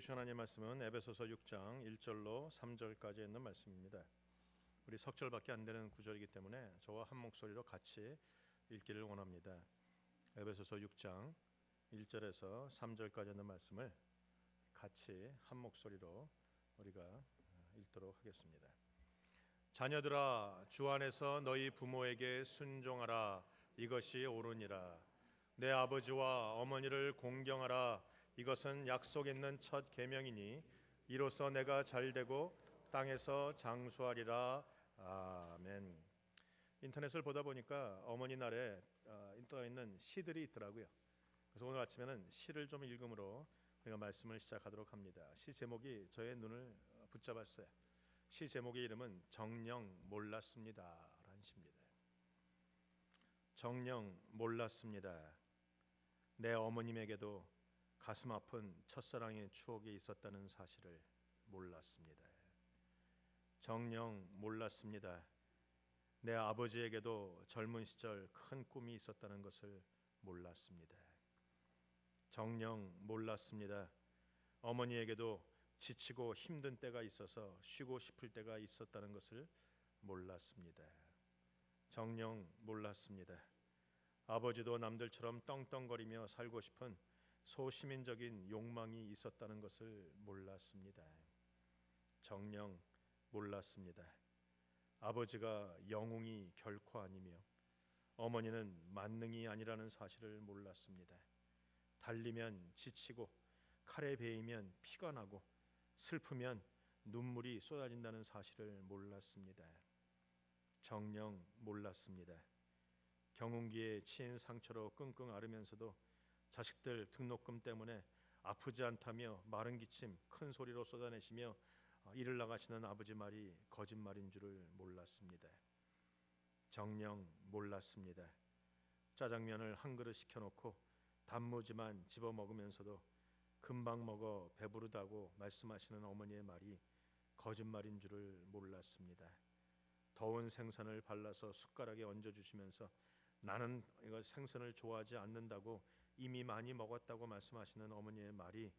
주신 하나님의 말씀은 에베소서 6장 1절로 3절까지 있는 말씀입니다. 우리 석 절밖에 안 되는 구절이기 때문에 저와 한 목소리로 같이 읽기를 원합니다. 에베소서 6장 1절에서 3절까지 있는 말씀을 같이 한 목소리로 우리가 읽도록 하겠습니다. 자녀들아, 주 안에서 너희 부모에게 순종하라. 이것이 옳으니라. 내 아버지와 어머니를 공경하라. 이것은 약속 있는 첫 계명이니 이로써 내가 잘되고 땅에서 장수하리라. 아멘. 인터넷을 보다 보니까 어머니 날에 떠 있는 시들이 있더라고요. 그래서 오늘 아침에는 시를 좀 읽음으로 우리가 말씀을 시작하도록 합니다. 시 제목이 저의 눈을 붙잡았어요. 시 제목의 이름은 정녕 몰랐습니다 라는 시입니다. 정녕 몰랐습니다. 내 어머님에게도 가슴 아픈 첫사랑의 추억이 있었다는 사실을 몰랐습니다. 정녕 몰랐습니다. 내 아버지에게도 젊은 시절 큰 꿈이 있었다는 것을 몰랐습니다. 정녕 몰랐습니다. 어머니에게도 지치고 힘든 때가 있어서 쉬고 싶을 때가 있었다는 것을 몰랐습니다. 정녕 몰랐습니다. 아버지도 남들처럼 떵떵거리며 살고 싶은 소시민적인 욕망이 있었다는 것을 몰랐습니다. 정녕 몰랐습니다. 아버지가 영웅이 결코 아니며 어머니는 만능이 아니라는 사실을 몰랐습니다. 달리면 지치고 칼에 베이면 피가 나고 슬프면 눈물이 쏟아진다는 사실을 몰랐습니다. 정녕 몰랐습니다. 경운기에 치인 상처로 끙끙 앓으면서도 자식들 등록금 때문에 아프지 않다며 마른 기침 큰 소리로 쏟아내시며 일을 나가시는 아버지 말이 거짓말인 줄을 몰랐습니다. 정녕 몰랐습니다. 짜장면을 한 그릇 시켜놓고 단무지만 집어 먹으면서도 금방 먹어 배부르다고 말씀하시는 어머니의 말이 거짓말인 줄을 몰랐습니다. 더운 생선을 발라서 숟가락에 얹어주시면서 나는 이거 생선을 좋아하지 않는다고 이미 많이 먹었다고 말씀하시는 어머니의 말이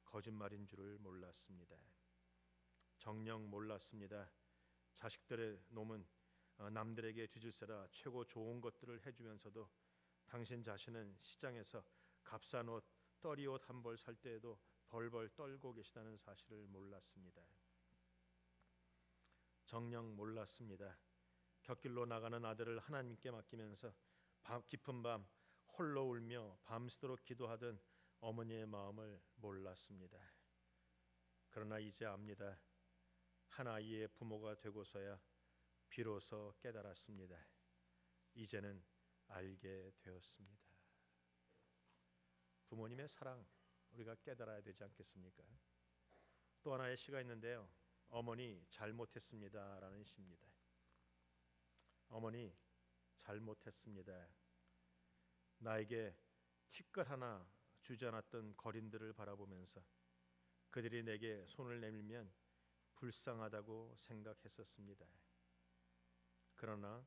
거짓말인 줄을 몰랐습니다. 정녕 몰랐습니다. 자식들의 놈은 남들에게 뒤질세라 최고 좋은 것들을 해주면서도 당신 자신은 시장에서 값싼 옷, 떨이 옷 한 벌 살 때에도 벌벌 떨고 계시다는 사실을 몰랐습니다. 정녕 몰랐습니다. 곁길로 나가는 아들을 하나님께 맡기면서 깊은 밤 홀로 울며 밤새도록 기도하던 어머니의 마음을 몰랐습니다. 그러나 이제 압니다. 한 아이의 부모가 되고서야 비로소 깨달았습니다. 이제는 알게 되었습니다. 부모님의 사랑 우리가 깨달아야 되지 않겠습니까? 또 하나의 시가 있는데요. 어머니 잘못했습니다 라는 시입니다. 어머니 잘못했습니다. 나에게 티끌 하나 주지 않았던 거린들을 바라보면서 그들이 내게 손을 내밀면 불쌍하다고 생각했었습니다. 그러나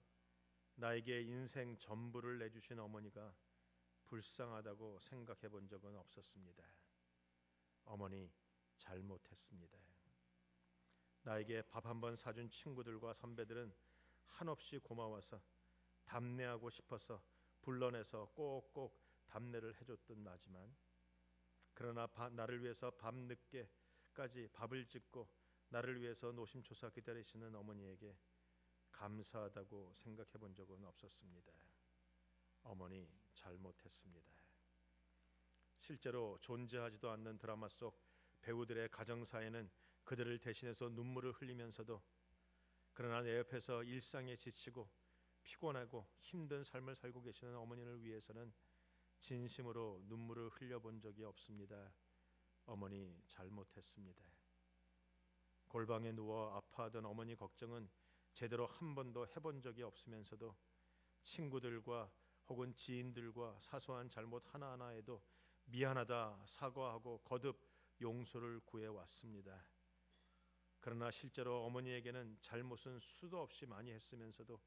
나에게 인생 전부를 내주신 어머니가 불쌍하다고 생각해 본 적은 없었습니다. 어머니 잘못했습니다. 나에게 밥 한 번 사준 친구들과 선배들은 한없이 고마워서 답례하고 싶어서 불러내서 꼭꼭 답례를 해줬던 나지만 그러나 나를 위해서 밤늦게까지 밥을 짓고 나를 위해서 노심초사 기다리시는 어머니에게 감사하다고 생각해 본 적은 없었습니다. 어머니 잘못했습니다. 실제로 존재하지도 않는 드라마 속 배우들의 가정사에는 그들을 대신해서 눈물을 흘리면서도 그러나 내 옆에서 일상에 지치고 피곤하고 힘든 삶을 살고 계시는 어머니를 위해서는 진심으로 눈물을 흘려본 적이 없습니다. 어머니 잘못했습니다. 골방에 누워 아파하던 어머니 걱정은 제대로 한 번도 해본 적이 없으면서도 친구들과 혹은 지인들과 사소한 잘못 하나하나에도 미안하다 사과하고 거듭 용서를 구해왔습니다. 그러나 실제로 어머니에게는 잘못은 수도 없이 많이 했으면서도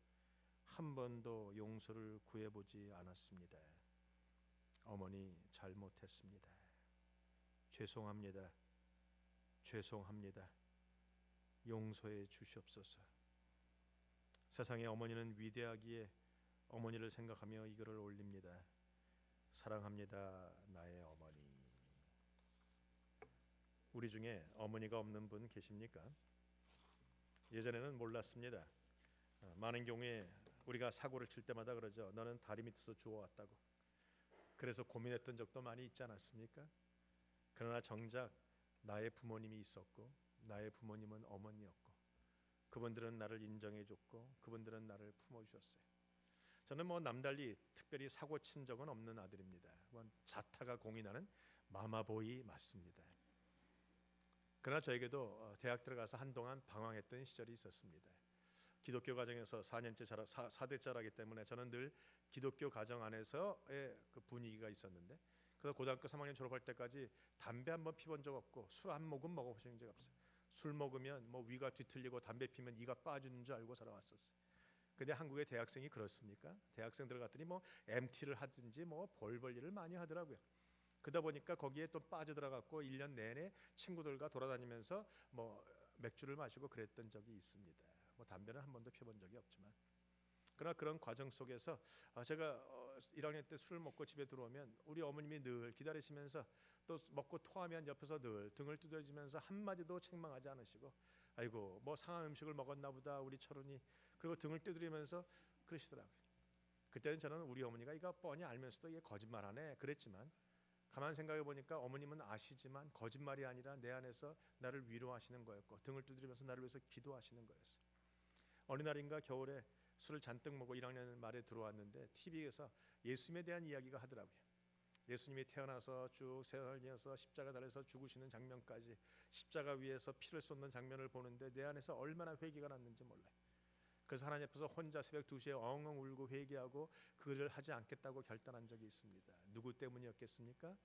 한 번도 용서를 구해보지 않았습니다. 어머니 잘못했습니다. 죄송합니다. 죄송합니다. 용서해 주시옵소서. 세상의 어머니는 위대하기에 어머니를 생각하며 이 글을 올립니다. 사랑합니다, 나의 어머니. 우리 중에 어머니가 없는 분 계십니까? 예전에는 몰랐습니다. 많은 경우에 우리가 사고를 칠 때마다 그러죠. 너는 다리 밑에서 주워왔다고. 그래서 고민했던 적도 많이 있지 않았습니까? 그러나 정작 나의 부모님이 있었고 나의 부모님은 어머니였고 그분들은 나를 인정해줬고 그분들은 나를 품어주셨어요. 저는 남달리 특별히 사고 친 적은 없는 아들입니다. 자타가 공인하는 마마보이 맞습니다. 그러나 저에게도 대학 들어가서 한동안 방황했던 시절이 있었습니다. 기독교 가정에서 4대째 자라기 때문에 저는 늘 기독교 가정 안에서의 그 분위기가 있었는데 그래서 고등학교 3학년 졸업할 때까지 담배 한번 피본 적 없고 술 한 모금 먹어보신 적 없어요. 술 먹으면 위가 뒤틀리고 담배 피면 이가 빠지는 줄 알고 살아왔었어요. 근데 한국의 대학생이 그렇습니까? 대학생들 갔더니 MT를 하든지 벌벌 일을 많이 하더라고요. 그러다 보니까 거기에 또 빠져들어갔고 1년 내내 친구들과 돌아다니면서 맥주를 마시고 그랬던 적이 있습니다. 담배는 한 번도 펴본 적이 없지만 그러나 그런 과정 속에서 제가 1학년 때 술을 먹고 집에 들어오면 우리 어머님이 늘 기다리시면서 또 먹고 토하면 옆에서 늘 등을 두드려주면서 한마디도 책망하지 않으시고 아이고 상한 음식을 먹었나 보다 우리 철훈이 그리고 등을 두드리면서 그러시더라고요. 그때는 저는 우리 어머니가 이거 뻔히 알면서도 이게 거짓말하네 그랬지만 가만 생각해 보니까 어머님은 아시지만 거짓말이 아니라 내 안에서 나를 위로하시는 거였고 등을 두드리면서 나를 위해서 기도하시는 거였어요. 어느 날인가 겨울에 술을 잔뜩 먹고 1학년 말에 들어왔는데 TV에서 예수님에 대한 이야기가 하더라고요. 예수님이 태어나서 쭉 세상을 이어서 십자가 달려서 죽으시는 장면까지 십자가 위에서 피를 쏟는 장면을 보는데 내 안에서 얼마나 회개가 났는지 몰라요. 그래서 하나님 앞에서 혼자 새벽 2시에 엉엉 울고 회개하고 그 일을 하지 않겠다고 결단한 적이 있습니다. 누구 때문이었겠습니까?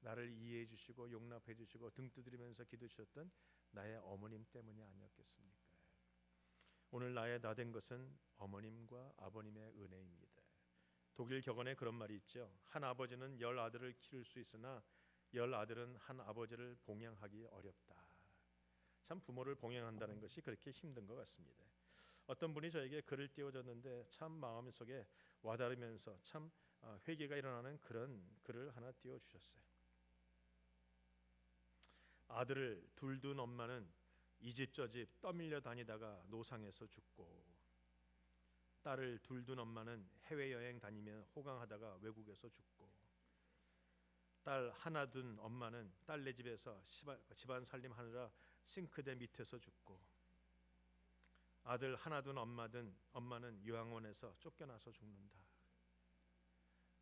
나를 이해해 주시고 용납해 주시고 등 두드리면서 기도 주셨던 나의 어머님 때문이 아니었겠습니까? 오늘 나의 나 된 것은 어머님과 아버님의 은혜입니다. 독일 격언에 그런 말이 있죠. 한 아버지는 10 아들을 기를 수 있으나 10 아들은 한 아버지를 봉양하기 어렵다. 참 부모를 봉양한다는 것이 그렇게 힘든 것 같습니다. 어떤 분이 저에게 글을 띄워줬는데 참 마음속에 와닿으면서 참 회개가 일어나는 그런 글을 하나 띄워주셨어요. 아들을 둘 둔 엄마는 이 집 저 집 떠밀려 다니다가 노상에서 죽고 딸을 둘 둔 엄마는 해외여행 다니며 호강하다가 외국에서 죽고 딸 하나 둔 엄마는 딸네 집에서 집안 살림하느라 싱크대 밑에서 죽고 아들 하나 둔 엄마는 요양원에서 쫓겨나서 죽는다.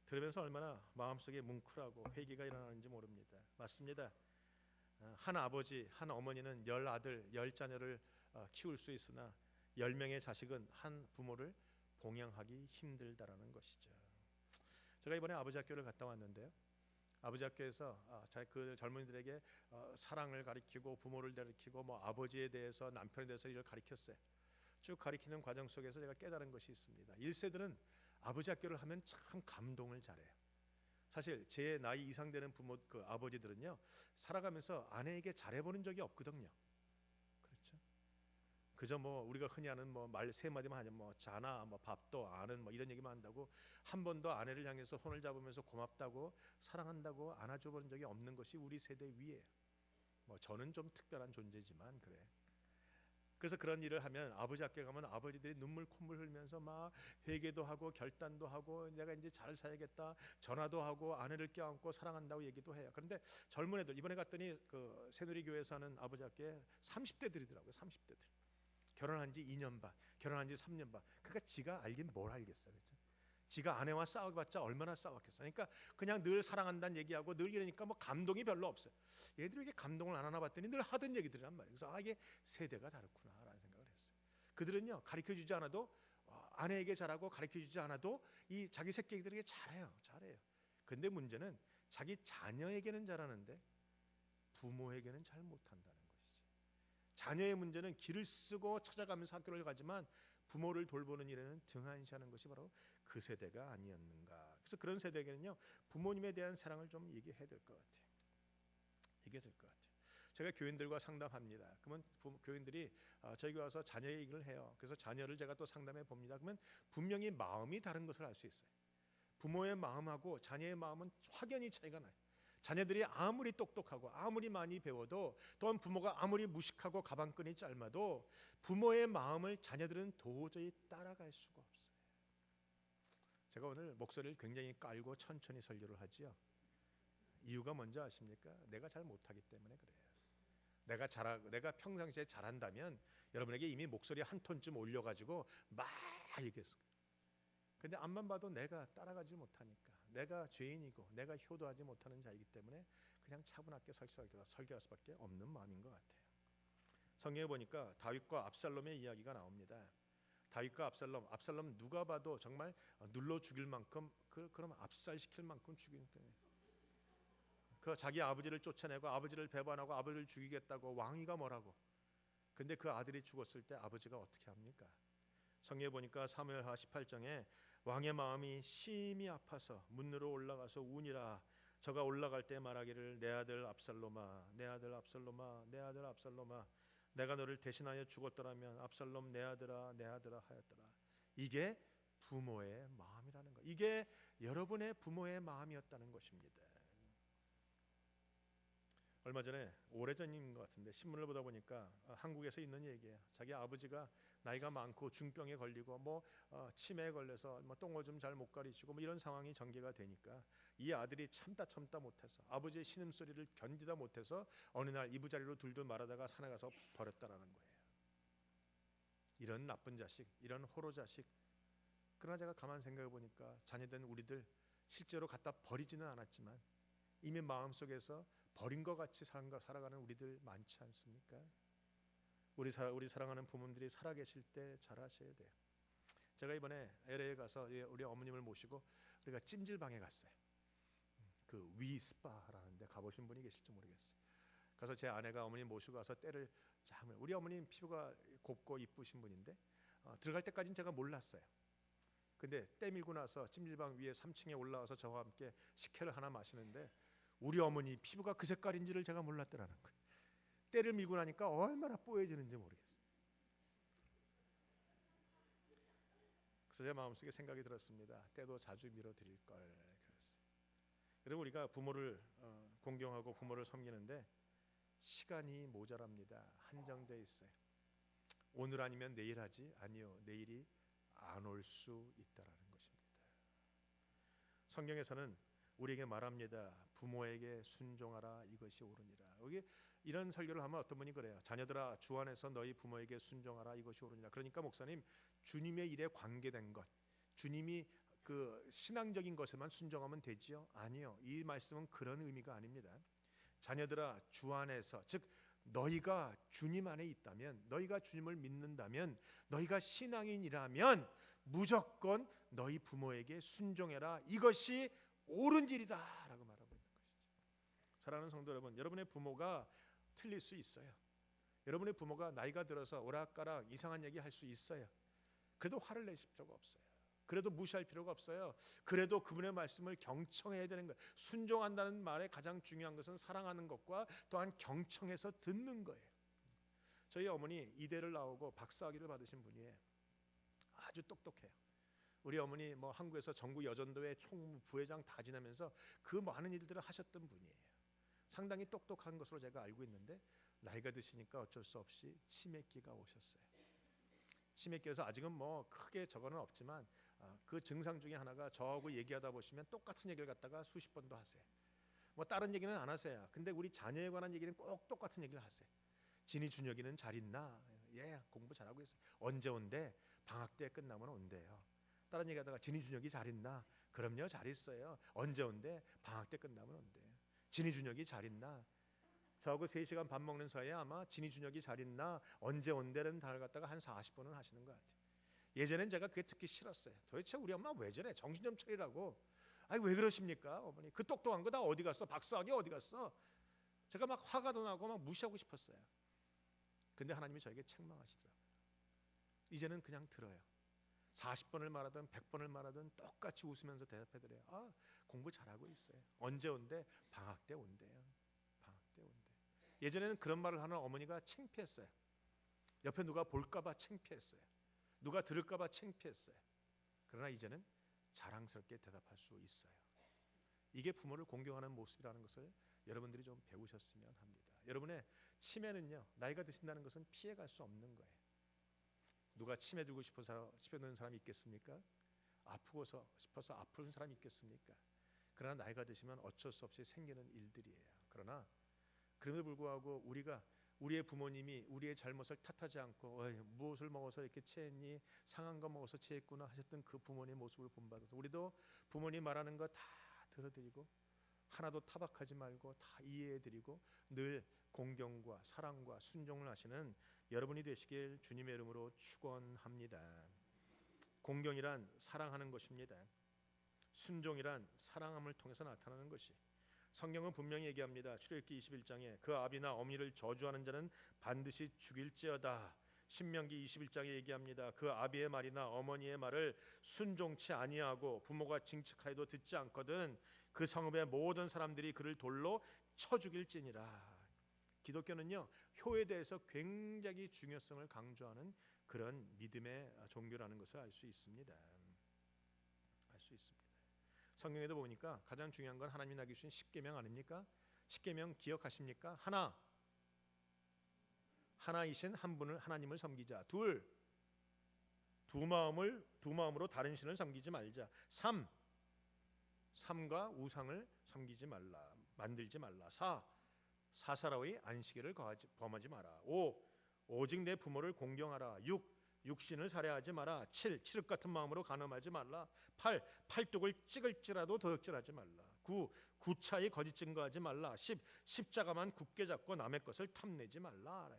들으면서 얼마나 마음속에 뭉클하고 회개가 일어나는지 모릅니다. 맞습니다. 한 아버지, 한 어머니는 10 아들, 10 자녀를 키울 수 있으나 10명의 자식은 한 부모를 봉양하기 힘들다라는 것이죠. 제가 이번에 아버지 학교를 갔다 왔는데요. 아버지 학교에서 그 젊은이들에게 사랑을 가르치고 부모를 가르치고 아버지에 대해서 남편에 대해서 이걸 가르쳤어요. 쭉 가르치는 과정 속에서 제가 깨달은 것이 있습니다. 1세들은 아버지 학교를 하면 참 감동을 잘해요. 사실 제 나이 이상 되는 그 아버지들은요 살아가면서 아내에게 잘해보는 적이 없거든요. 그렇죠? 그저 우리가 흔히 하는 말 세 마디만 하면 자나 밥도 아는 이런 얘기만 한다고 한 번도 아내를 향해서 손을 잡으면서 고맙다고 사랑한다고 안아줘본 적이 없는 것이 우리 세대 위에요. 저는 좀 특별한 존재지만 그래. 그래서 그런 일을 하면 아버지 학교에 가면 아버지들이 눈물 콧물 흘리면서 막 회개도 하고 결단도 하고 내가 이제 잘 살아야겠다 전화도 하고 아내를 껴안고 사랑한다고 얘기도 해요. 그런데 젊은 애들 이번에 갔더니 그 새누리교회 사는 아버지 학교에 30대들이더라고요. 30대들 결혼한 지 2년 반 결혼한 지 3년 반 그러니까 지가 알긴 뭘 알겠어. 그렇죠? 지가 아내와 싸워봤자 얼마나 싸웠겠어. 그러니까 그냥 늘 사랑한다는 얘기하고 늘 이러니까 감동이 별로 없어요. 얘들이 이게 감동을 안 하나 봤더니 늘 하던 얘기들이란 말이에요. 그래서 이게 세대가 다르구나라는 생각을 했어요. 그들은요 가르쳐주지 않아도 아내에게 잘하고 가르쳐주지 않아도 이 자기 새끼들에게 잘해요. 근데 문제는 자기 자녀에게는 잘하는데 부모에게는 잘 못한다는 것이죠. 자녀의 문제는 길을 쓰고 찾아가면서 학교를 가지만 부모를 돌보는 일에는 등한시하는 것이 바로 그 세대가 아니었는가. 그래서 그런 세대에게는요 부모님에 대한 사랑을 좀 얘기해야 될 것 같아요. 제가 교인들과 상담합니다. 그러면 교인들이 저희 와서 자녀 얘기를 해요. 그래서 자녀를 제가 또 상담해 봅니다. 그러면 분명히 마음이 다른 것을 알 수 있어요. 부모의 마음하고 자녀의 마음은 확연히 차이가 나요. 자녀들이 아무리 똑똑하고 아무리 많이 배워도, 또한 부모가 아무리 무식하고 가방끈이 짧아도 부모의 마음을 자녀들은 도저히 따라갈 수가 없어요. 제가 오늘 목소리를 굉장히 깔고 천천히 설교를 하지요. 이유가 뭔지 아십니까? 내가 잘 못하기 때문에 그래요. 내가 평상시에 잘한다면 여러분에게 이미 목소리 한 톤쯤 올려가지고 막 얘기했을 거예요. 근데 앞만 봐도 내가 따라가지 못하니까, 내가 죄인이고 내가 효도하지 못하는 자이기 때문에 그냥 차분하게 설교할 수밖에 없는 마음인 것 같아요. 성경에 보니까 다윗과 압살롬의 이야기가 나옵니다. 다윗과 압살롬 누가 봐도 정말 눌러 죽일 만큼 그럼 압살시킬 만큼 죽인 거예요. 그 자기 아버지를 쫓아내고 아버지를 배반하고 아버지를 죽이겠다고 왕위가 뭐라고. 근데 그 아들이 죽었을 때 아버지가 어떻게 합니까? 성경에 보니까 사무엘하 18장에 왕의 마음이 심히 아파서 문으로 올라가서 우니라. 저가 올라갈 때 말하기를 내 아들 압살롬아, 내 아들 압살롬아, 내 아들 압살롬아, 내가 너를 대신하여 죽었더라면 압살롬 내 아들아, 내 아들아 하였더라. 이게 부모의 마음이라는 거. 이게 여러분의 부모의 마음이었다는 것입니다. 얼마 전에, 오래전인 것 같은데 신문을 보다 보니까 한국에서 있는 얘기예요. 자기 아버지가 나이가 많고 중병에 걸리고 치매에 걸려서 똥오줌 잘 못 가리시고 이런 상황이 전개가 되니까 이 아들이 참다 못해서, 아버지의 신음소리를 견디다 못해서 어느 날 이부자리로 둘둘 말하다가 산에 가서 버렸다라는 거예요. 이런 나쁜 자식, 이런 호로 자식. 그러나 제가 가만 생각해 보니까 자녀된 우리들 실제로 갖다 버리지는 않았지만 이미 마음속에서 버린 것 같이 살아가는 우리들 많지 않습니까? 우리 사랑하는 부모님들이 살아계실 때 잘하셔야 돼요. 제가 이번에 LA에 가서 우리 어머님을 모시고 우리가 찜질방에 갔어요. 그 위스파라는 데 가보신 분이 계실지 모르겠어요. 가서 제 아내가 어머님 모시고 가서 때를 쫙, 우리 어머님 피부가 곱고 이쁘신 분인데 들어갈 때까지는 제가 몰랐어요. 근데 때 밀고 나서 찜질방 위에 3층에 올라와서 저와 함께 식혜를 하나 마시는데 우리 어머니 피부가 그 색깔인지를 제가 몰랐더라는 거예요. 때를 밀고 나니까 얼마나 뽀얘지는지 모르겠어요. 그래서 제 마음속에 생각이 들었습니다. 때도 자주 밀어드릴 걸. 여러분, 우리가 부모를 공경하고 부모를 섬기는데 시간이 모자랍니다. 한정돼 있어요. 오늘 아니면 내일 하지, 아니요, 내일이 안 올 수 있다라는 것입니다. 성경에서는 우리에게 말합니다. 부모에게 순종하라, 이것이 옳으니라. 여기 이런 설교를 하면 어떤 분이 그래요. 자녀들아, 주 안에서 너희 부모에게 순종하라, 이것이 옳으니라. 그러니까 목사님, 주님의 일에 관계된 것, 주님이 그 신앙적인 것에만 순종하면 되지요? 아니요. 이 말씀은 그런 의미가 아닙니다. 자녀들아, 주 안에서, 즉 너희가 주님 안에 있다면, 너희가 주님을 믿는다면, 너희가 신앙인이라면 무조건 너희 부모에게 순종해라, 이것이 옳은 길이다라고 말하고 있는 것이죠. 사랑하는 성도 여러분, 여러분의 부모가 틀릴 수 있어요. 여러분의 부모가 나이가 들어서 오락가락 이상한 얘기 할 수 있어요. 그래도 화를 내실 필요가 없어요. 그래도 무시할 필요가 없어요. 그래도 그분의 말씀을 경청해야 되는 거예요. 순종한다는 말의 가장 중요한 것은 사랑하는 것과 또한 경청해서 듣는 거예요. 저희 어머니 이대를 나오고 박사학위를 받으신 분이에요. 아주 똑똑해요. 우리 어머니 한국에서 전국 여전도회 총무 부회장 다 지내면서 그 많은 일들을 하셨던 분이에요. 상당히 똑똑한 것으로 제가 알고 있는데 나이가 드시니까 어쩔 수 없이 치매기가 오셨어요. 치매기에서 아직은 크게 저거는 없지만 그 증상 중에 하나가 저하고 얘기하다 보시면 똑같은 얘기를 갖다가 수십 번도 하세요. 다른 얘기는 안 하세요. 근데 우리 자녀에 관한 얘기는 꼭 똑같은 얘기를 하세요. 진이 준혁이는 잘 있나? 예, 공부 잘하고 있어요. 언제 온대? 방학 때 끝나면 온대요. 다른 얘기하다가 진이 준혁이 잘 있나? 그럼요, 잘 있어요. 언제 온대? 방학 때 끝나면 온대. 진이 준혁이 잘 있나? 저하고 3시간 밥 먹는 사이에 아마 진이 준혁이 잘 있나? 언제 온대는 단어를 갖다가 한 40번은 하시는 것 같아요. 예전엔 제가 그게 듣기 싫었어요. 도대체 우리 엄마 왜 저래? 정신 좀 차리라고. 아니 왜 그러십니까, 어머니? 그 똑똑한 거 다 어디 갔어? 박사학위 어디 갔어? 제가 막 화가 도 나고 막 무시하고 싶었어요. 근데 하나님이 저에게 책망하시더라고요. 이제는 그냥 들어요. 40번을 말하든 100번을 말하든 똑같이 웃으면서 대답해드려요. 공부 잘하고 있어요. 언제 온대? 방학 때 온대요. 방학 때 온대. 예전에는 그런 말을 하는 어머니가 창피했어요. 옆에 누가 볼까봐 창피했어요. 누가 들을까봐 창피했어요. 그러나 이제는 자랑스럽게 대답할 수 있어요. 이게 부모를 공경하는 모습이라는 것을 여러분들이 좀 배우셨으면 합니다. 여러분의 치매는요, 나이가 드신다는 것은 피해갈 수 없는 거예요. 누가 치매 들고 싶어서 치매 드는 사람이 있겠습니까? 아프고 싶어서 아픈 사람이 있겠습니까? 그러나 나이가 드시면 어쩔 수 없이 생기는 일들이에요. 그러나 그럼에도 불구하고 우리가 우리의 부모님이 우리의 잘못을 탓하지 않고 무엇을 먹어서 이렇게 체했니? 상한 거 먹어서 체했구나 하셨던 그 부모님의 모습을 본받아서 우리도 부모님 말하는 거 다 들어드리고 하나도 타박하지 말고 다 이해해드리고 늘 공경과 사랑과 순종을 하시는 여러분이 되시길 주님의 이름으로 축원합니다. 공경이란 사랑하는 것입니다. 순종이란 사랑함을 통해서 나타나는 것이, 성경은 분명히 얘기합니다. 출애굽기 21장에 그 아비나 어미를 저주하는 자는 반드시 죽일지어다. 신명기 21장에 얘기합니다. 그 아비의 말이나 어머니의 말을 순종치 아니하고 부모가 징측하여도 듣지 않거든 그 성읍의 모든 사람들이 그를 돌로 쳐 죽일지니라. 기독교는요, 효에 대해서 굉장히 중요성을 강조하는 그런 믿음의 종교라는 것을 알 수 있습니다. 알 수 있습니다. 성경에도 보니까 가장 중요한 건 하나님이 나게 주신 십계명 아닙니까? 십계명 기억하십니까? 하나이신 한 분을 하나님을 섬기자. 두 마음으로 다른 신을 섬기지 말자. 삼가 우상을 섬기지 말라. 만들지 말라. 사사로이 안식일을 범하지 마라. 오직 내 부모를 공경하라. 육신을 살해하지 마라. 칠흑 같은 마음으로 간음하지 말라. 팔뚝을 찍을지라도 도둑질하지 말라. 구차히 거짓 증거하지 말라. 십자가만 굳게 잡고 남의 것을 탐내지 말라.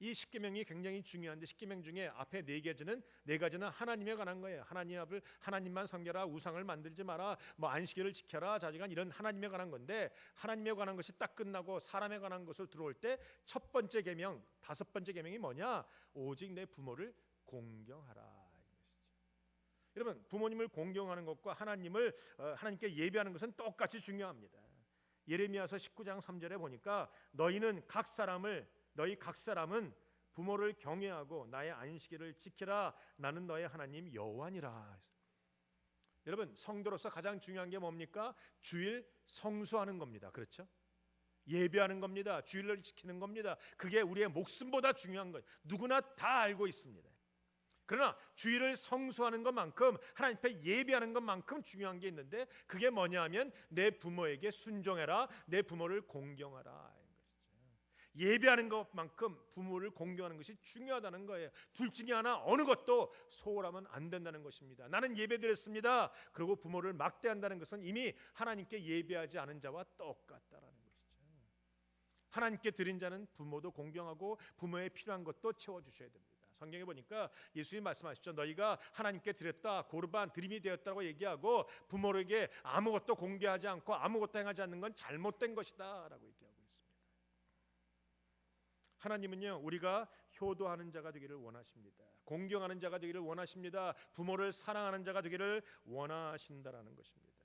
이 십계명이 굉장히 중요한데 십계명 중에 앞에 네 가지는 하나님에 관한 거예요. 하나님만 섬겨라, 우상을 만들지 마라, 안식일을 지켜라, 자지간 이런 하나님에 관한 건데, 하나님에 관한 것이 딱 끝나고 사람에 관한 것으로 들어올 때 첫 번째 계명, 다섯 번째 계명이 뭐냐? 오직 내 부모를 공경하라. 여러분, 부모님을 공경하는 것과 하나님께 예배하는 것은 똑같이 중요합니다. 예레미야서 19장 3절에 보니까 너희 각 사람은 부모를 경외하고 나의 안식일을 지키라. 나는 너의 하나님 여호와니라. 여러분, 성도로서 가장 중요한 게 뭡니까? 주일 성수하는 겁니다. 그렇죠? 예배하는 겁니다. 주일을 지키는 겁니다. 그게 우리의 목숨보다 중요한 거예요. 누구나 다 알고 있습니다. 그러나 주일을 성수하는 것만큼, 하나님 앞에 예배하는 것만큼 중요한 게 있는데, 그게 뭐냐 하면 내 부모에게 순종해라, 내 부모를 공경하라. 예배하는 것만큼 부모를 공경하는 것이 중요하다는 거예요. 둘 중에 하나, 어느 것도 소홀하면 안 된다는 것입니다. 나는 예배드렸습니다. 그리고 부모를 막대한다는 것은 이미 하나님께 예배하지 않은 자와 똑같다라는 것이죠. 하나님께 드린 자는 부모도 공경하고 부모의 필요한 것도 채워주셔야 됩니다. 성경에 보니까 예수님 말씀하시죠. 너희가 하나님께 드렸다, 고르반 드림이 되었다고 얘기하고 부모에게 아무것도 공개하지 않고 아무것도 행하지 않는 건 잘못된 것이다 라고 얘기하고 있습니다. 하나님은요, 우리가 효도하는 자가 되기를 원하십니다. 공경하는 자가 되기를 원하십니다. 부모를 사랑하는 자가 되기를 원하신다라는 것입니다.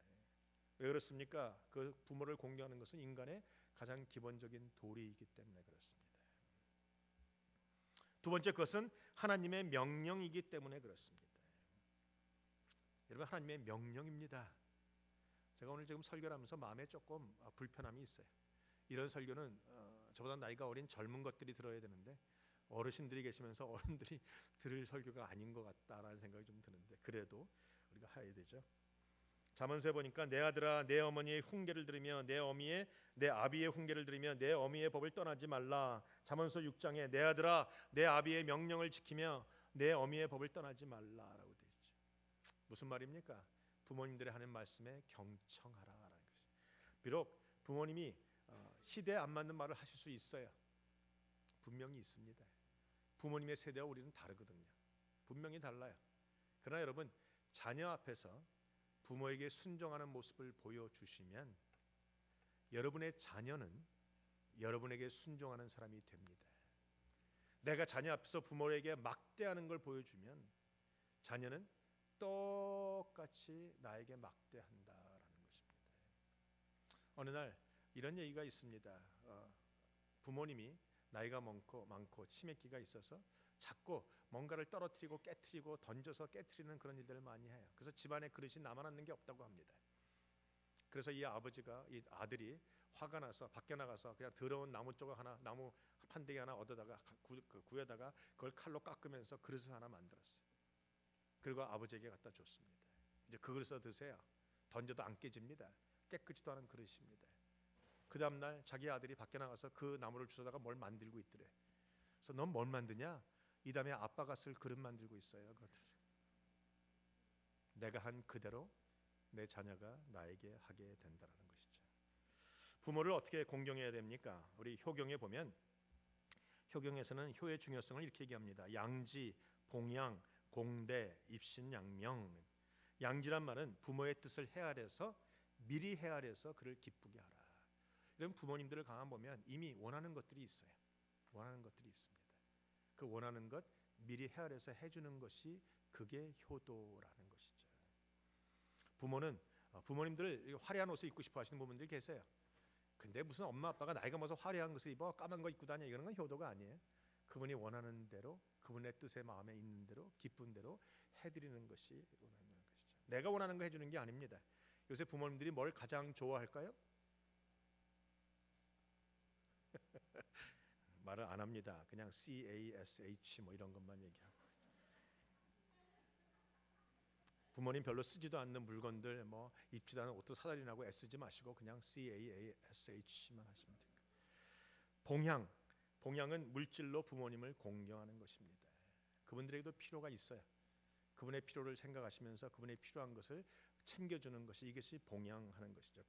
왜 그렇습니까? 그 부모를 공경하는 것은 인간의 가장 기본적인 도리이기 때문에 그렇습니다. 두 번째, 그것은 하나님의 명령이기 때문에 그렇습니다. 여러분, 하나님의 명령입니다. 제가 오늘 지금 설교를 하면서 마음에 조금 불편함이 있어요. 이런 설교는 저보다 나이가 어린 젊은 것들이 들어야 되는데 어르신들이 계시면서 어른들이 들을 설교가 아닌 것 같다라는 생각이 좀 드는데, 그래도 우리가 해야 되죠. 잠언서에 보니까 내 아들아 내 어머니의 훈계를 들으며 내 아비의 훈계를 들으며 내 어미의 법을 떠나지 말라. 잠언서 6장에 내 아들아 내 아비의 명령을 지키며 내 어미의 법을 떠나지 말라라고 되어 있죠. 무슨 말입니까? 부모님들이 하는 말씀에 경청하라라는 것이. 비록 부모님이 시대에 안 맞는 말을 하실 수 있어요. 분명히 있습니다. 부모님의 세대와 우리는 다르거든요. 분명히 달라요. 그러나 여러분, 자녀 앞에서 부모에게 순종하는 모습을 보여주시면 여러분의 자녀는 여러분에게 순종하는 사람이 됩니다. 내가 자녀 앞에서 부모에게 막대하는 걸 보여주면 자녀는 똑같이 나에게 막대한다라는 것입니다. 어느 날 이런 얘기가 있습니다. 부모님이 나이가 많고 치매기가 있어서 자꾸 뭔가를 떨어뜨리고 깨트리고 던져서 깨트리는 그런 일들을 많이 해요. 그래서 집안에 그릇이 남아남는 게 없다고 합니다. 그래서 이 아들이 화가 나서 밖에 나가서 그냥 더러운 나무 판대기 하나 얻어다가 구에다가 그걸 칼로 깎으면서 그릇을 하나 만들었어요. 그리고 아버지에게 갖다 줬습니다. 이제 그 그릇을 드세요. 던져도 안 깨집니다. 깨끗이도 않은 그릇입니다. 그 다음날 자기 아들이 밖에 나가서 그 나무를 주워다가 뭘 만들고 있더래. 그래서 넌 뭘 만드냐? 이 다음에 아빠가 쓸 그릇 만들고 있어요. 그것들. 내가 한 그대로 내 자녀가 나에게 하게 된다라는 것이죠. 부모를 어떻게 공경해야 됩니까? 우리 효경에 보면 효경에서는 효의 중요성을 이렇게 얘기합니다. 양지, 봉양, 공대, 입신양명. 양지란 말은 부모의 뜻을 헤아려서 미리 헤아려서 그를 기쁘게 하라. 이런 부모님들을 가만 보면 이미 원하는 것들이 있어요. 원하는 것들이 있습니다. 그 원하는 것 미리 헤아려서 해주는 것이 그게 효도라는 것이죠. 부모님들 화려한 옷을 입고 싶어 하시는 부모님들 계세요. 근데 무슨 엄마 아빠가 나이가 먹어서 화려한 것을 입어 까만 거 입고 다녀 이거는 건 효도가 아니에요. 그분이 원하는 대로 그분의 뜻에 마음에 있는 대로 기쁜 대로 해드리는 것이 원하는 것이죠. 내가 원하는 거 해주는 게 아닙니다. 요새 부모님들이 뭘 가장 좋아할까요? 말을 안 합니다. 그냥 CASH 뭐 이런 것만 얘기하고. 부모님 별로 쓰지도 않는 물건들 뭐 입지도 않은 옷도 사달라고 애쓰지 마시고 그냥 CASH만 하시면 됩니다. 봉양은 물질로 부모님을 공경하는 것입니다. 그분들에게도 필요가 있어요. 그분의 필요를 생각하시면서 그분의 필요한 것을 챙겨주는 것이 이것이 봉양하는 것이죠.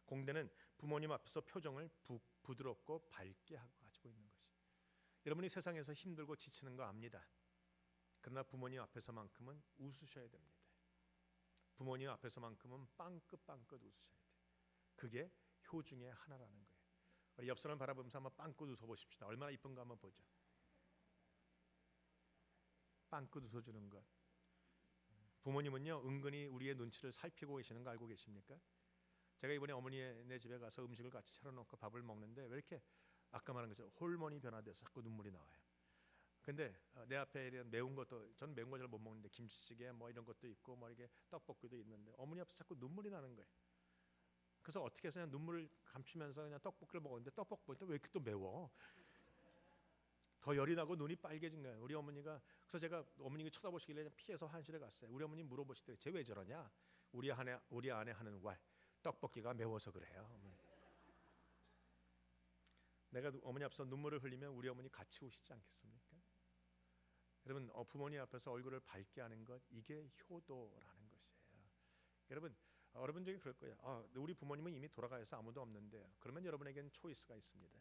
공대는 부모님 앞에서 표정을 부드럽고 밝게 하고 가지고 있는 것이. 여러분이 세상에서 힘들고 지치는 거 압니다. 그러나 부모님 앞에서만큼은 웃으셔야 됩니다. 부모님 앞에서만큼은 빵긋빵긋 웃으셔야 돼요. 그게 효 중에 하나라는 거예요. 우리 옆 사람 바라보면서 한번 빵긋 웃어보십시다. 얼마나 이쁜가 한번 보죠. 빵긋 웃어주는 것. 부모님은요 은근히 우리의 눈치를 살피고 계시는 거 알고 계십니까? 제가 이번에 어머니네 집에 가서 음식을 같이 차려놓고 밥을 먹는데 왜 이렇게 아까 말한 것처럼 호르몬이 변화돼서 자꾸 눈물이 나와요. 근데 내 앞에 이런 매운 것도 전 매운 거 잘 못 먹는데 김치찌개 뭐 이런 것도 있고 뭐 이게 떡볶이도 있는데 어머니 앞에서 자꾸 눈물이 나는 거예요. 그래서 어떻게 해서 그냥 눈물을 감추면서 그냥 떡볶이를 먹었는데 떡볶이 왜 이렇게 또 매워? 더 열이 나고 눈이 빨개진 거예요. 우리 어머니가. 그래서 제가 어머니가 쳐다보시길래 그냥 피해서 화장실에 갔어요. 우리 어머니 물어보시더래요. 쟤 왜 저러냐? 우리 아내 하는 말 떡볶이가 매워서 그래요. 내가 어머니 앞에서 눈물을 흘리면 우리 어머니 같이 우시지 않겠습니까? 여러분 부모님 앞에서 얼굴을 밝게 하는 것 이게 효도라는 것이에요. 여러분 중에 그럴 거예요. 우리 부모님은 이미 돌아가셔서 아무도 없는데 그러면 여러분에게는 초이스가 있습니다.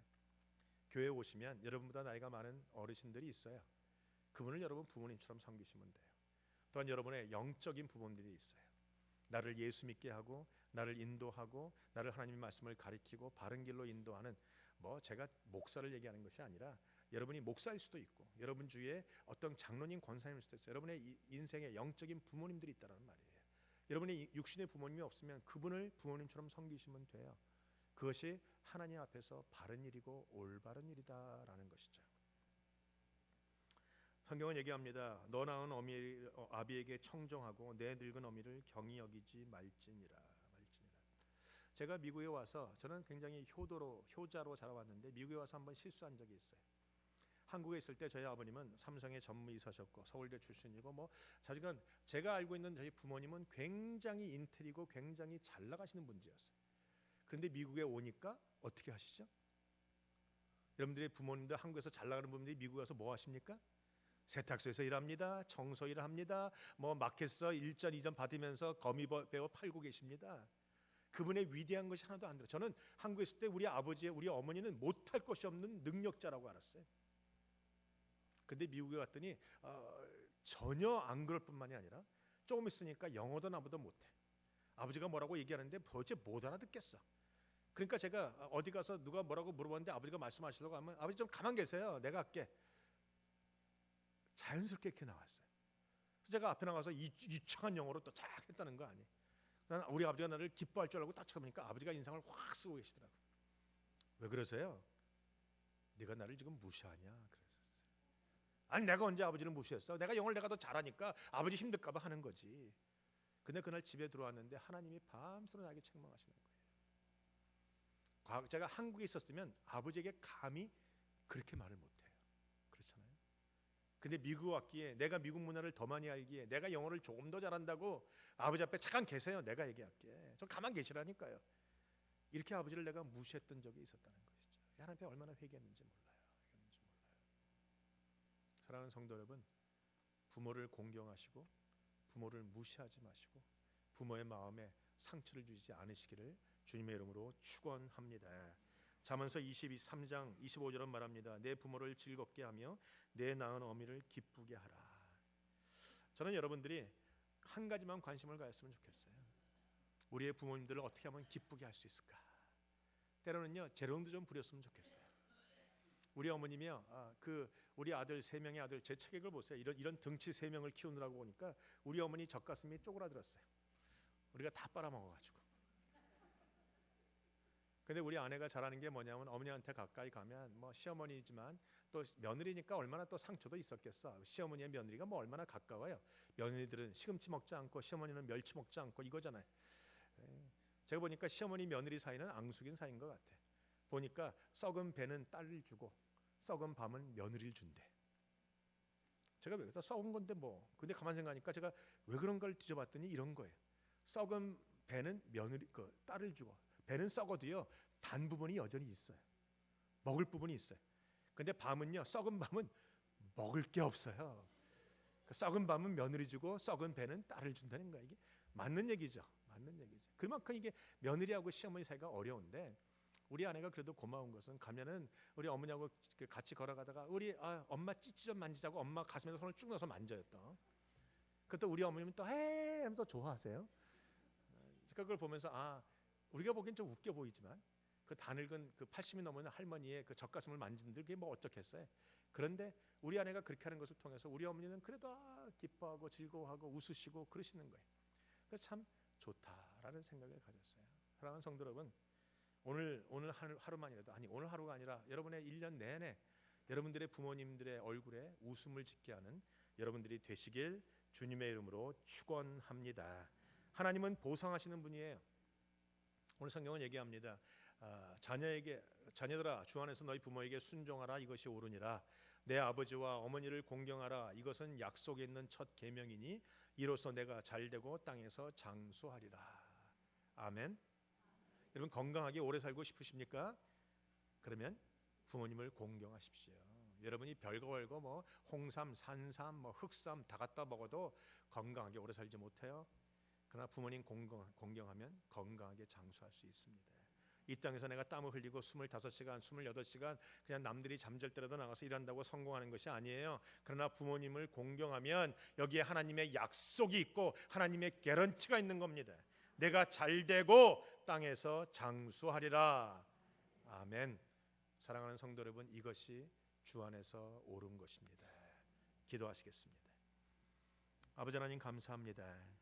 교회에 오시면 여러분보다 나이가 많은 어르신들이 있어요. 그분을 여러분 부모님처럼 섬기시면 돼요. 또한 여러분의 영적인 부모님들이 있어요. 나를 예수 믿게 하고 나를 인도하고 나를 하나님의 말씀을 가리키고 바른 길로 인도하는 뭐 제가 목사를 얘기하는 것이 아니라 여러분이 목사일 수도 있고 여러분 주위에 어떤 장로님 권사님일 수도 있어요. 여러분의 인생에 영적인 부모님들이 있다는 말이에요. 여러분의 육신의 부모님이 없으면 그분을 부모님처럼 섬기시면 돼요. 그것이 하나님 앞에서 바른 일이고 올바른 일이다라는 것이죠. 성경은 얘기합니다. 너 낳은 아비에게 청정하고 내 늙은 어미를 경히 여기지 말지니라. 제가 미국에 와서 저는 굉장히 효자로 자라왔는데 미국에 와서 한번 실수한 적이 있어요. 한국에 있을 때 저희 아버님은 삼성의 전무이사셨고 서울대 출신이고 뭐 자주간 제가 알고 있는 저희 부모님은 굉장히 인텔이고 굉장히 잘 나가시는 분들이었어요. 그런데 미국에 오니까 어떻게 하시죠? 여러분들의 부모님들 한국에서 잘 나가는 분들이 미국에 와서 뭐 하십니까? 세탁소에서 일합니다. 청소 일을 합니다. 뭐 마켓에서 1전 2전 받으면서 거미 배워 팔고 계십니다. 그분의 위대한 것이 하나도 안 들어요. 저는 한국에 있을 때 우리 아버지, 우리 어머니는 못할 것이 없는 능력자라고 알았어요. 근데 미국에 갔더니 전혀 안 그럴 뿐만이 아니라 조금 있으니까 영어도 나보다 못해. 아버지가 뭐라고 얘기하는데 도대체 못 알아듣겠어. 그러니까 제가 어디 가서 누가 뭐라고 물어봤는데 아버지가 말씀하시려고 하면 아버지 좀 가만 계세요. 내가 할게. 자연스럽게 이렇게 나왔어요. 그래서 제가 앞에 나가서 유창한 영어로 또 쫙 했다는 거 아니에요. 난 우리 아버지가 나를 기뻐할 줄 알고 딱 쳐다보니까 아버지가 인상을 확 쓰고 계시더라고요. 왜 그러세요? 네가 나를 지금 무시하냐 그랬었어요. 아니 내가 언제 아버지를 무시했어? 내가 영어를 내가 더 잘하니까 아버지 힘들까 봐 하는 거지. 근데 그날 집에 들어왔는데 하나님이 밤새도록 나에게 책망하시는 거예요. 제가 한국에 있었으면 아버지에게 감히 그렇게 말을 못해요. 그렇잖아요. 근데 미국 왔기에 내가 미국 문화를 더 많이 알기에 내가 영어를 조금 더 잘한다고 아버지 앞에 잠깐 계세요. 내가 얘기할게. 좀 가만 계시라니까요. 이렇게 아버지를 내가 무시했던 적이 있었다는 것이죠. 하나님 앞에 얼마나 회개했는지 몰라요. 사랑하는 성도 여러분, 부모를 공경하시고 부모를 무시하지 마시고 부모의 마음에 상처를 주지 않으시기를 주님의 이름으로 축원합니다. 잠언서 23장 25절은 말합니다. 내 부모를 즐겁게 하며 내 낳은 어미를 기쁘게 하라. 저는 여러분들이 한 가지만 관심을 가졌으면 좋겠어요. 우리의 부모님들을 어떻게 하면 기쁘게 할 수 있을까? 때로는요 재롱도 좀 부렸으면 좋겠어요. 우리 어머님이요, 우리 아들 3명의 아들 제 체격을 보세요. 이런 등치 3명을 키우느라고 보니까 우리 어머니 젖가슴이 쪼그라들었어요. 우리가 다 빨아먹어가지고. 근데 우리 아내가 잘하는 게 뭐냐면 어머니한테 가까이 가면 뭐 시어머니지만 또 며느리니까 얼마나 또 상처도 있었겠어. 시어머니의 며느리가 뭐 얼마나 가까워요. 며느리들은 시금치 먹지 않고 시어머니는 멸치 먹지 않고 이거잖아요. 제가 보니까 시어머니 며느리 사이는 앙숙인 사이인 것 같아. 보니까 썩은 배는 딸을 주고 썩은 밤은 며느리를 준대. 제가 왜 썩은 건데 뭐. 근데 가만 생각하니까 제가 왜 그런 걸 뒤져봤더니 이런 거예요. 썩은 배는 딸을 주고 배는 썩어도요 단 부분이 여전히 있어요. 먹을 부분이 있어요. 근데 밤은요 썩은 밤은 먹을 게 없어요. 썩은 밤은 며느리 주고 썩은 배는 딸을 준다는 거야. 이게 맞는 얘기죠. 맞는 얘기죠. 그만큼 이게 며느리하고 시어머니 사이가 어려운데 우리 아내가 그래도 고마운 것은 가면은 우리 어머니하고 같이 걸어가다가 우리 엄마 찌찌 좀 만지자고 엄마 가슴에서 손을 쭉 넣어서 만져요 또. 그것도 우리 어머님은 또 헤 하면서 좋아하세요. 제가 그걸 보면서 우리가 보기엔 좀 웃겨 보이지만 그 다 늙은 그 80이 넘은 할머니의 그 젖가슴을 만지는데 그게 뭐 어쩌겠어요. 그런데 우리 아내가 그렇게 하는 것을 통해서 우리 어머니는 그래도 기뻐하고 즐거워하고 웃으시고 그러시는 거예요. 그래서 참 좋다라는 생각을 가졌어요. 사랑하는 성도 여러분, 오늘 하루만이라도 오늘 하루가 아니라 여러분의 1년 내내 여러분들의 부모님들의 얼굴에 웃음을 짓게 하는 여러분들이 되시길 주님의 이름으로 축원합니다. 하나님은 보상하시는 분이에요. 오늘 성경은 얘기합니다. 자녀들아 주 안에서 너희 부모에게 순종하라 이것이 옳으니라. 내 아버지와 어머니를 공경하라 이것은 약속에 있는 첫 계명이니 이로써 내가 잘되고 땅에서 장수하리라. 아멘. 여러분 건강하게 오래 살고 싶으십니까? 그러면 부모님을 공경하십시오. 여러분이 별거 뭐 홍삼, 산삼, 뭐 흑삼 다 갖다 먹어도 건강하게 오래 살지 못해요. 그러나 부모님 공경하면 건강하게 장수할 수 있습니다. 이 땅에서 내가 땀을 흘리고 25시간, 28시간 그냥 남들이 잠잘 때라도 나가서 일한다고 성공하는 것이 아니에요. 그러나 부모님을 공경하면 여기에 하나님의 약속이 있고 하나님의 개런티가 있는 겁니다. 내가 잘되고 땅에서 장수하리라. 아멘. 사랑하는 성도 여러분, 이것이 주 안에서 옳은 것입니다. 기도하시겠습니다. 아버지 하나님 감사합니다.